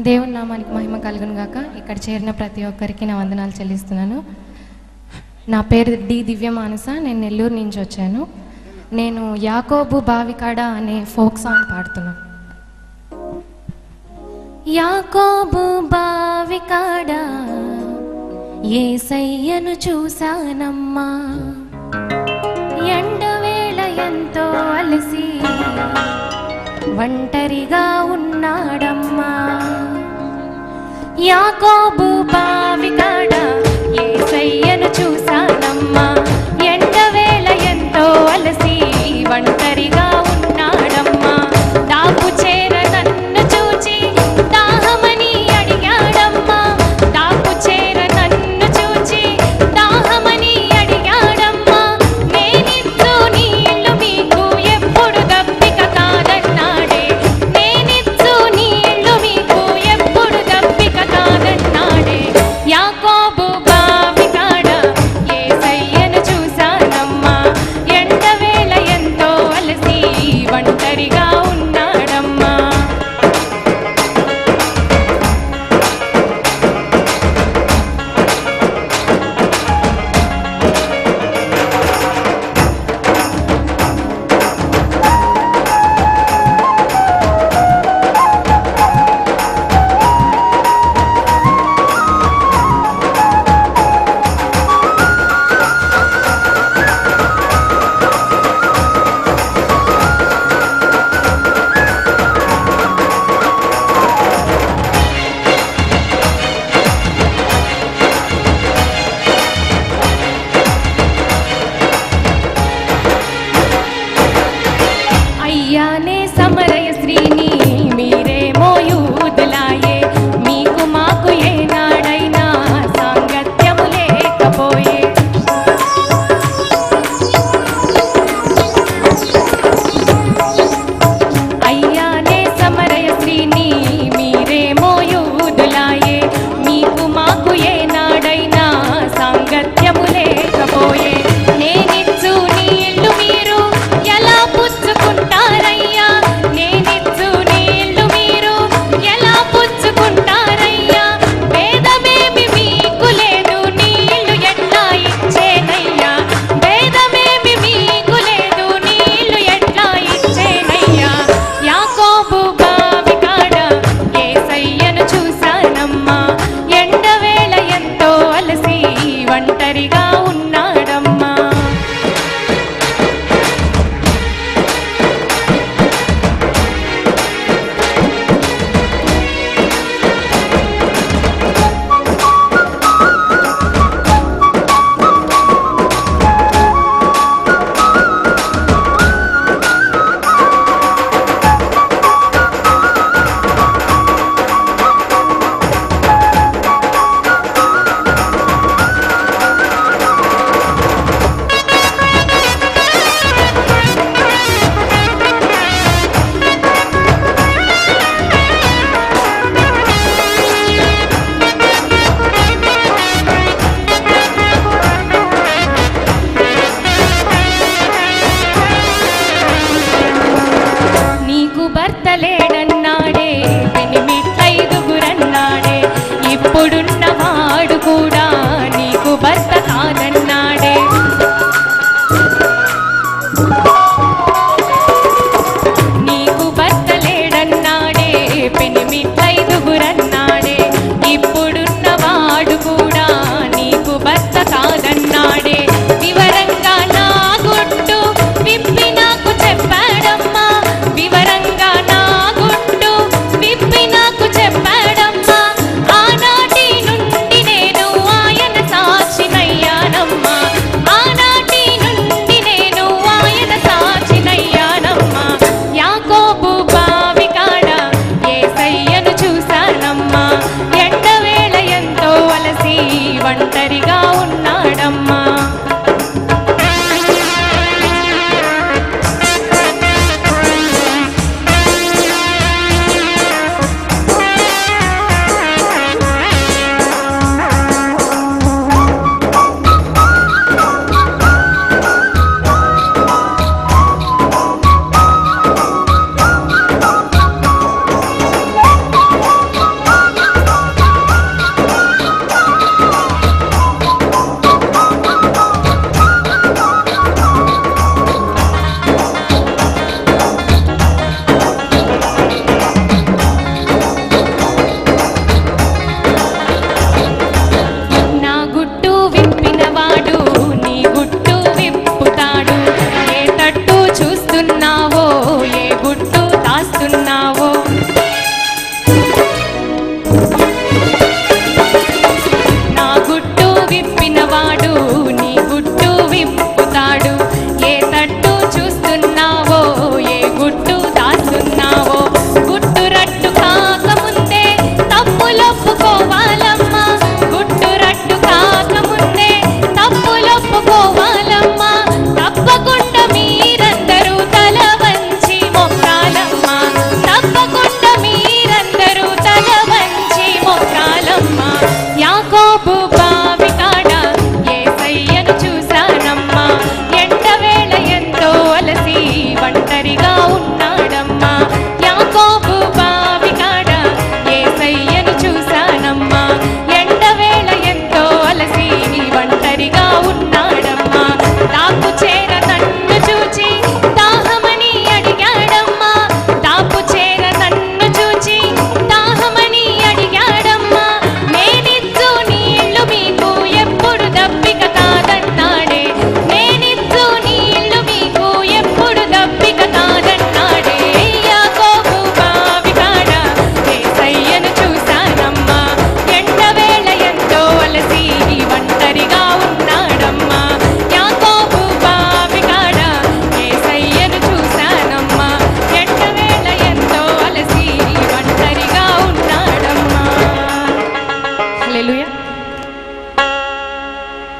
దేవుని నామానికి మహిమ కలుగును గాక. ఇక్కడ చేరిన ప్రతి ఒక్కరికి నా వందనాలు చెల్లిస్తున్నాను. నా పేరు డి దివ్య మానస. నేను నెల్లూరు నుంచి వచ్చాను. నేను యాకోబు బావికాడ అనే ఫోక్ సాంగ్ పాడుతున్నాను. యాకోబు బావికాడ యేసయ్యను చూశానమ్మా, ఎండవేళ ఎంతో అలసి ఒంటరిగా ఉన్నాడమ్మా. యాకోబు బావికాడ యేసయ్యను చూశానమ్మా, ఎండవేళ ఎంతో అలసి ఒంటరిగా ఉన్నాడమ్మా. దాపు చేర నన్ను చూచి దాహమని అడిగాడమ్మా, దాపు చేర నన్ను చూచి దాహమని అడిగాడమ్మా. నేనిచ్చు నీళ్లు మీకు ఎప్పుడు దప్పిక కాదన్నాడే, నేనిచ్చు నీళ్లు మీకు ఎప్పుడు దప్పిక కాదన్నాడే. యాకోబు బావికాడ యేసయ్యను చూశానమ్మా, ఎండవేళ ఎంతో అలసి ఒంటరిగా ఉన్నాడమ్మా. అయ్యానే సమరయ శ్రీని మీరేమో యూదులాయే, మీకు మాకు ఏనాడైనా సాంగత్యము లేకపోయే. అయ్యానే సమరయ శ్రీని మీరేమో యూదులాయే, మీకు మాకు ఏనాడైనా సాంగత్యము లేకపోయే. నేనిచ్చు నీళ్లు మీరు ఎలా పుచ్చుకుంటారయ్యా, నేనిచ్చు నీళ్లు మీరు ఎలా పుచ్చుకుంటారయ్యా. భేదమేమి మీకు లేదు, నీళ్లు ఎట్లా ఇచ్చేనయ్యా, భేదమేమి మీకు లేదు, నీళ్లు ఎట్లా ఇచ్చేనయ్యా. యాకోబు బావికాడ యేసయ్యను చూశానమ్మా, ఎండవేళ ఎంతో అలసి ఒంటరిగా ఉన్నాడమ్మా. నీకు భర్త లేడన్నాడే, పెనిమిట్లైదుగురన్నాడే, ఇప్పుడున్నవాడు కూడా నీకు భర్త కాదన్నాడే. నీకు భర్త లేడన్నాడే, పెనిమిట్లైదుగురన్నాడే, ఇప్పుడున్నవాడు కూడా నీకు భర్త కాదన్నాడే. వివరంగా నా గుట్టు విప్పి నాకు చెప్పాడమ్మా, వివరంగా నా గుట్టు విప్పి నాకు చెప్పాడమ్మా. ఆనాటి నుండి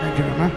థ్యాంక్ యూ అమ్మా.